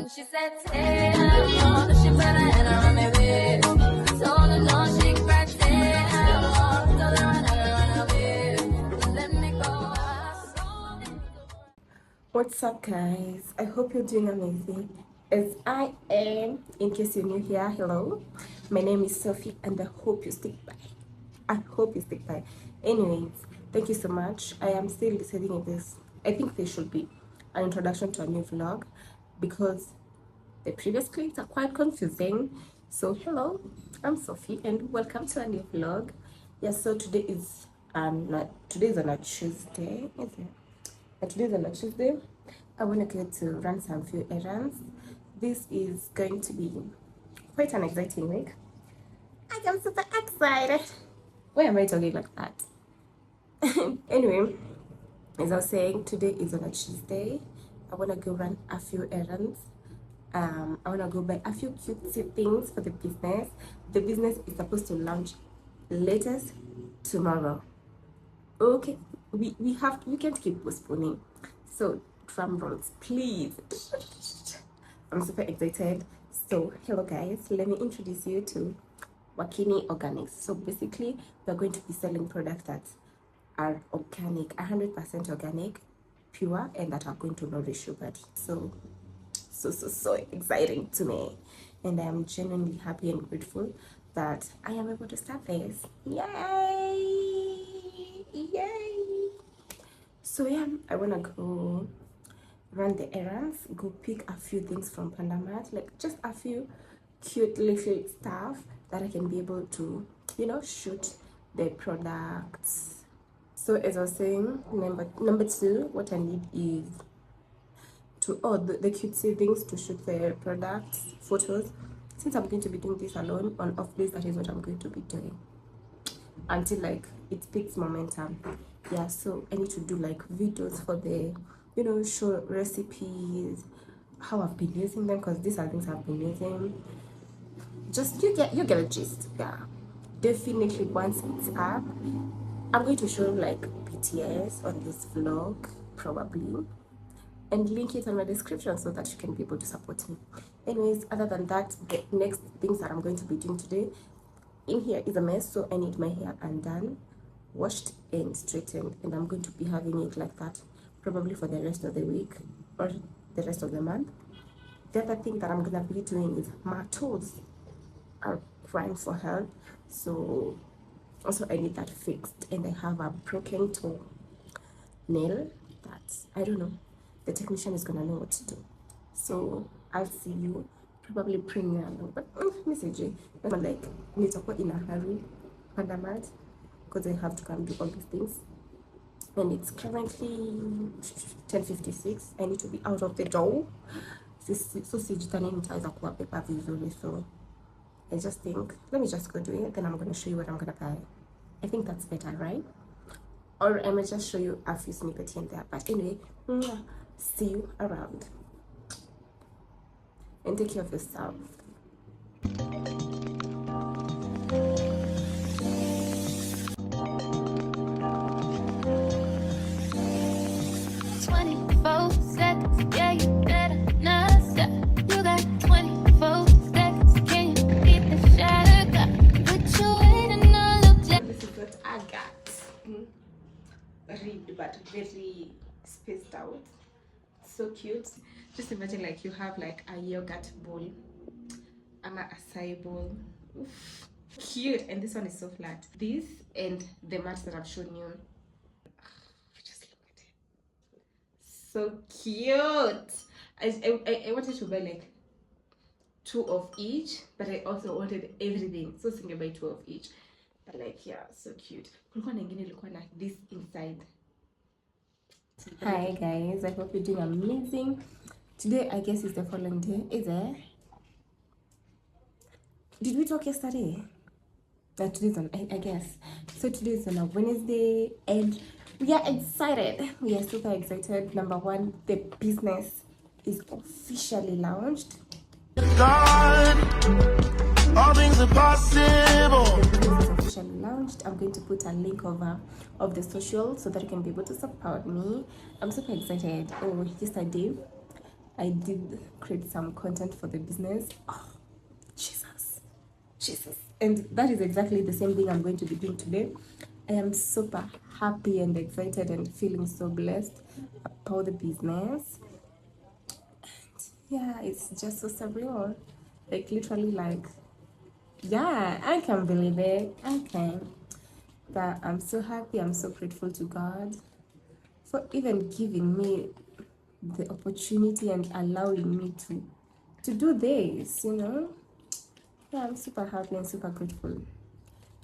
She said, hey, I'm on, she better and I run me with. So no, she cracked it. I'm on, so the run away. Let me go. What's up, guys? I hope you're doing amazing as I am. In case you're new here, hello, my name is Sophie and I hope you stick by. Anyways, thank you so much. I am still deciding if this, I think there should be an introduction to a new vlog because the previous clips are quite confusing. So hello, I'm Sophie and welcome to a new vlog. Yes, so today is on a Tuesday, is it? Today's on a Tuesday. I want to go to run some few errands. This is going to be quite an exciting week. I am super excited. Why am I talking like that? Anyway, as I was saying, today is on a Tuesday. I want to go run a few errands. I want to go buy a few cutesy things for the business. The business is supposed to launch latest tomorrow. Okay, we can't keep postponing. So drum rolls, please. I'm super excited. So hello guys, let me introduce you to Wakini Organics. So basically, we're going to be selling products that are organic, 100% organic, pure, and that are going to nourish your body. So exciting to me, and I'm genuinely happy and grateful that I am able to start this. Yay! So yeah, I wanna go run the errands, go pick a few things from Pandamat, like just a few cute little stuff that I can be able to, shoot the products. So as I was saying, number two, what I need is the cutesy things to shoot the products, photos. Since I'm going to be doing this alone on off days, that is what I'm going to be doing until like it picks momentum. Yeah, so I need to do like videos for the show recipes, how I've been using them, because these are things I've been using. Just you get a gist. Yeah, definitely once it's up, I'm going to show like BTS on this vlog probably, and link it on my description so that you can be able to support me. Anyways, other than that, the next things that I'm going to be doing today, in here is a mess, so I need my hair undone, washed and straightened, and I'm going to be having it like that probably for the rest of the week or the rest of the month. The other thing that I'm gonna be doing is my toes are crying for help, so also I need that fixed, and I have a broken toe nail that I don't know, the technician is gonna know what to do. So I'll see you probably premiere along, but message but like nitakuwa in a hurry Pandamat because I have to come do all these things, and it's currently 10:56. I need to be out of the door. So sijitani nitaweza kuwabeba vizuri, so I just think let me just go do it, then I'm gonna show you what I'm gonna buy. I think that's better, right? Or I might just show you a few snippets here and there. But anyway, see you around. And take care of yourself. Read, but very spaced out, so cute. Just imagine like you have like a yogurt bowl, a acai bowl. Oof, cute. And this one is so flat. This and the mat that I've shown you, just look at it, so cute. I wanted to buy like 2 of each, but I also wanted everything, so single buy 2 of each. But like, yeah, so cute. Like this inside. Hi guys, I hope you're doing amazing. Today I guess is the following day, is it? Did we talk yesterday? Today's on, I guess. So today is on a Wednesday and we are excited. We are super excited. Number one, the business is officially launched. God, all things are possible. The business is officially launched. I'm going to put a link over of the social so that you can be able to support me. I'm super excited. Oh, yesterday I did create some content for the business. Oh, Jesus. And that is exactly the same thing I'm going to be doing today. I am super happy and excited and feeling so blessed about the business. Yeah, it's just so surreal. Like literally like, yeah, I can't believe it. I can. But I'm so happy, I'm so grateful to God for even giving me the opportunity and allowing me to do this, you know. Yeah, I'm super happy and super grateful.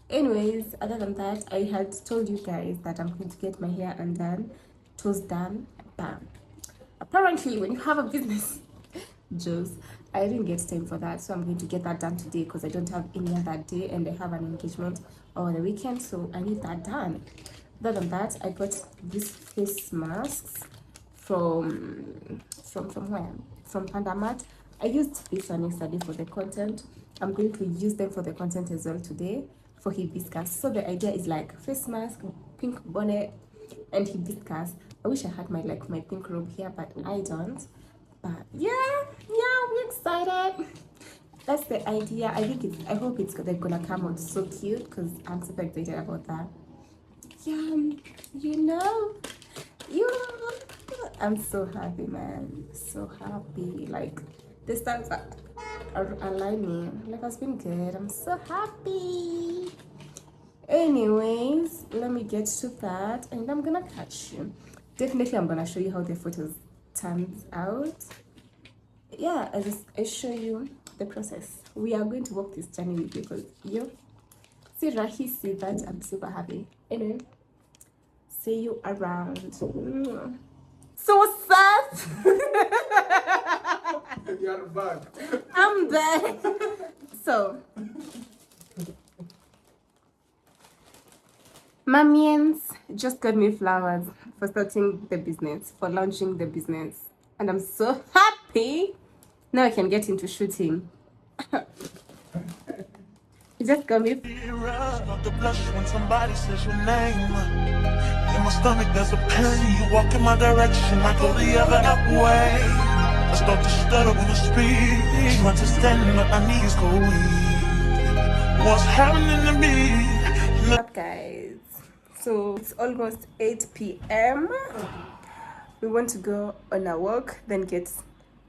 Anyways, other than that, I had told you guys that I'm going to get my hair undone, toes done, bam. Apparently, when you have a business, Joes, I didn't get time for that, so I'm going to get that done today because I don't have any other day and I have an engagement over the weekend, so I need that done. Other than that, I got these face masks from where? From Pandamat. I used this one yesterday for the content. I'm going to use them for the content as well today for hibiscus. So the idea is like face mask, pink bonnet, and hibiscus. I wish I had my pink robe here, but I don't. But yeah, we're excited. That's the idea. I hope they're gonna come out so cute because I'm super excited about that. Yeah, you know, you. I'm so happy, man. So happy. Like the stars are aligning. Life has been good. I'm so happy. Anyways, let me get to that, and I'm gonna catch you. Definitely, I'm gonna show you how the photos turns out. Yeah, I show you the process. We are going to walk this journey with you because you see Rahi see that I'm super happy. Anyway, see you around. So sad. You're back. I'm back. So, Mamians just got me flowers for starting the business, for launching the business. And I'm so happy. Now I can get into shooting. You just got me. Start to blush when somebody says your name. In my stomach there's a pain. You walk in my direction, I go the other way. I start to stutter when I speak. Trying to stand but my knees go weak. What's happening to me? Up, guys. So it's almost 8 p.m. We want to go on a walk, then get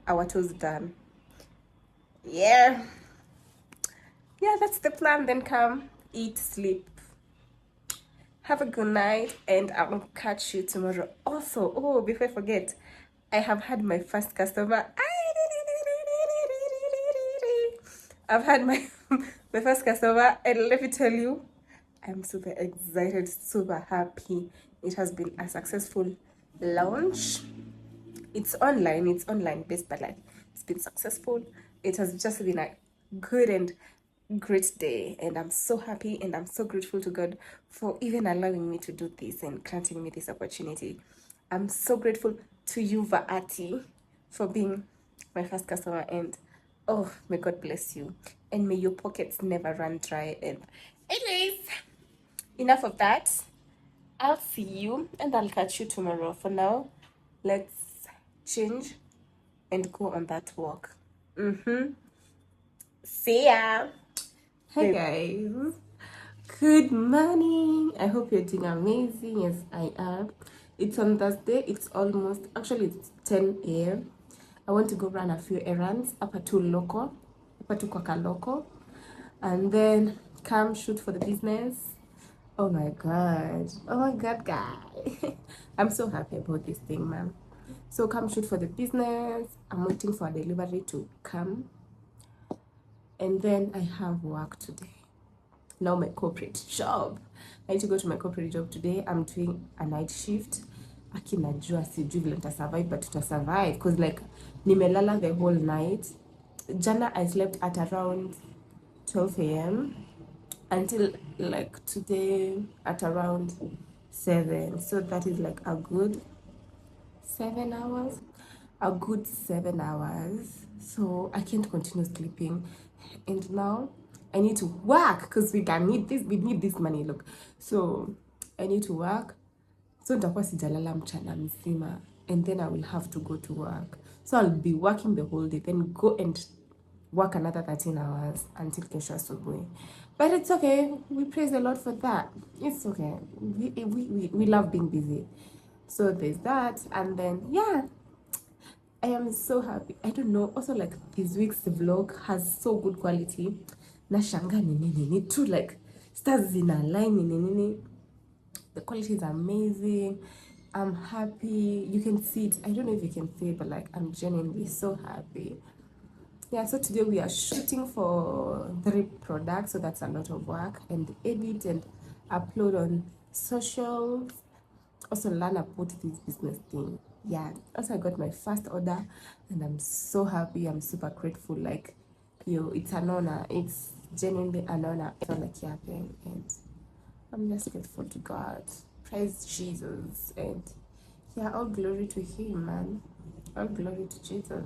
our toes done. Yeah, that's the plan. Then come, eat, sleep. Have a good night, and I'll catch you tomorrow. Also, oh, before I forget, I have had my first customer. I've had my first customer, and let me tell you, I'm super excited, super happy. It has been a successful launch. It's online based, but like it's been successful. It has just been a good and great day, and I'm so happy and I'm so grateful to God for even allowing me to do this and granting me this opportunity. I'm so grateful to you, Vaati, for being my first customer, and oh, may God bless you and may your pockets never run dry. And anyways, enough of that. I'll see you and I'll catch you tomorrow. For now, let's change and go on that walk. See ya. Hey guys, good morning. I hope you're doing amazing as I am. It's on Thursday. It's 10 a.m. I want to go run a few errands up to Kwaka Loco, and then come shoot for the business. Oh my god, guy. I'm so happy about this thing, man. So come shoot for the business. I'm waiting for a delivery to come, and then I have work today. Now my corporate job. I need to go to my corporate job today. I'm doing a night shift. Akinajua sijui vile nitasurvive, but tutasurvive because like nimelala the whole night. Jana I slept at around 12 a.m. until like today at around 7. So that is like a good 7 hours. A good 7 hours. So I can't continue sleeping. And now I need to work because we need this money, look. So I need to work. So nitakuwa sijalala mchana mzima, and then I will have to go to work. So I'll be working the whole day, then go and work another 13 hours until kesho asubuhi. But it's okay. We praise the Lord for that. It's okay. We love being busy. So there's that. And then, yeah, I am so happy. I don't know. Also, like, this week's vlog has so good quality. Nashanga nini too, like stars in a line nini. The quality is amazing. I'm happy. You can see it. I don't know if you can see it, but like I'm genuinely so happy. Yeah, so today we are shooting for 3 products, so that's a lot of work, and edit and upload on social. Also learn about this business thing. Yeah, also I got my first order and I'm so happy. I'm super grateful. Like, it's an honor. It's genuinely an honor. It's not like yapping, and I'm just grateful to God. Praise Jesus. And yeah, all glory to him, man. All glory to Jesus.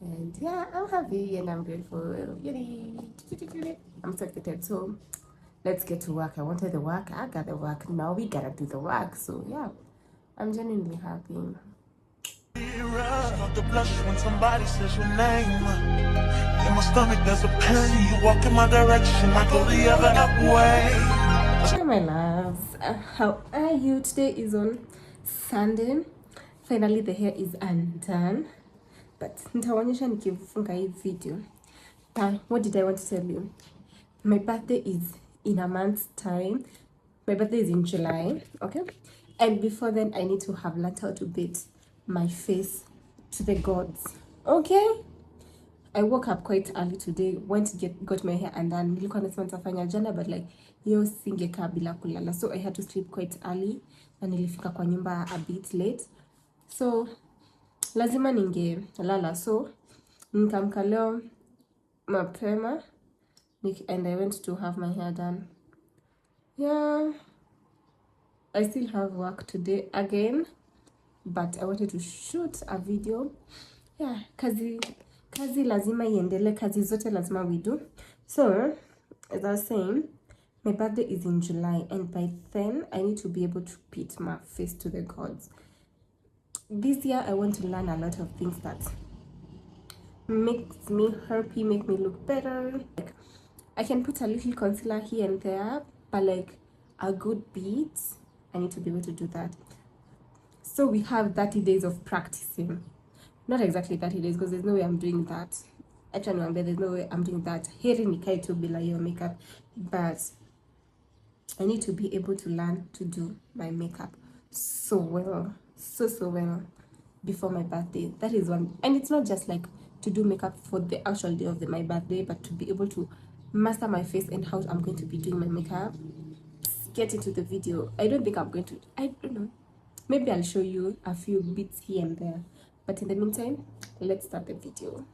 And yeah, I'm happy and I'm grateful. Yay. I'm so excited. So let's get to work. I wanted the work. I got the work. Now we gotta do the work. So yeah, I'm genuinely happy. Start to blush when somebody says your name. In my stomach there's a pain. You walk in my direction, I go the other way. Hi my loves, how are you? Today is on Sunday. Finally the hair is undone, but nitaonyesha nikifunga hii video. What did I want to tell you? My birthday is in a month's time. My birthday is in July, okay? And before then, I need to have learned how to bait my face to the gods, okay? I woke up quite early today, got my hair undone. Nilikuwa nasema nitafanya jana, but like hiyo singekaa bila kulala, so I had to sleep quite early na nilifika kwa nyumba a bit late, so lazima ningelala. So nikamka leo mapema and I went to have my hair done. Yeah, I still have work today again, but I wanted to shoot a video. Yeah, kazi lazima iendele, kazi zote lazima we do. So as I was saying, my birthday is in July, and by then I need to be able to put my face to the gods. This year I want to learn a lot of things that makes me happy, make me look better. Like, I can put a little concealer here and there, but like a good beat, I need to be able to do that. So we have 30 days of practicing. Not exactly 30 days, because there's no way I'm doing that. Actually, there's no way I'm doing that. Heri nikai tu bila your makeup, but I need to be able to learn to do my makeup so well, so well before my birthday. That is one, and it's not just like to do makeup for the actual day of my birthday, but to be able to master my face and how I'm going to be doing my makeup. Get into the video. I don't think I'm going to, I don't know, maybe I'll show you a few bits here and there, but in the meantime, let's start the video.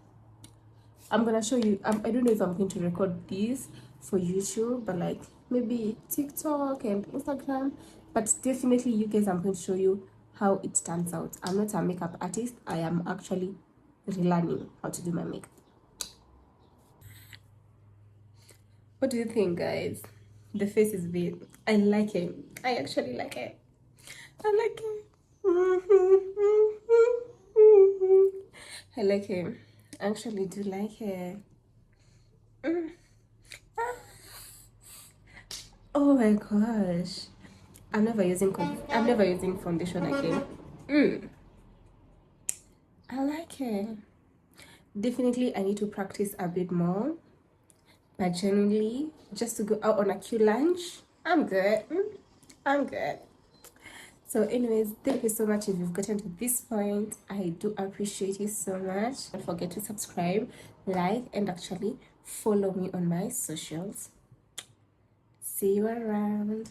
I'm gonna show you, I don't know if I'm going to record this for YouTube, but like maybe TikTok and Instagram, but definitely you guys, I'm going to show you how it turns out. I'm not a makeup artist. I am actually relearning how to do my makeup. What do you think, guys? The face is big. I like it. I actually like it. I like it. I like it. I actually do like it. Oh my gosh. I'm never using foundation again. I like it. Definitely I need to practice a bit more, but genuinely just to go out on a cute lunch, I'm good. I'm good. So anyways, thank you so much if you've gotten to this point. I do appreciate you so much. Don't forget to subscribe, like, and actually follow me on my socials. See you around.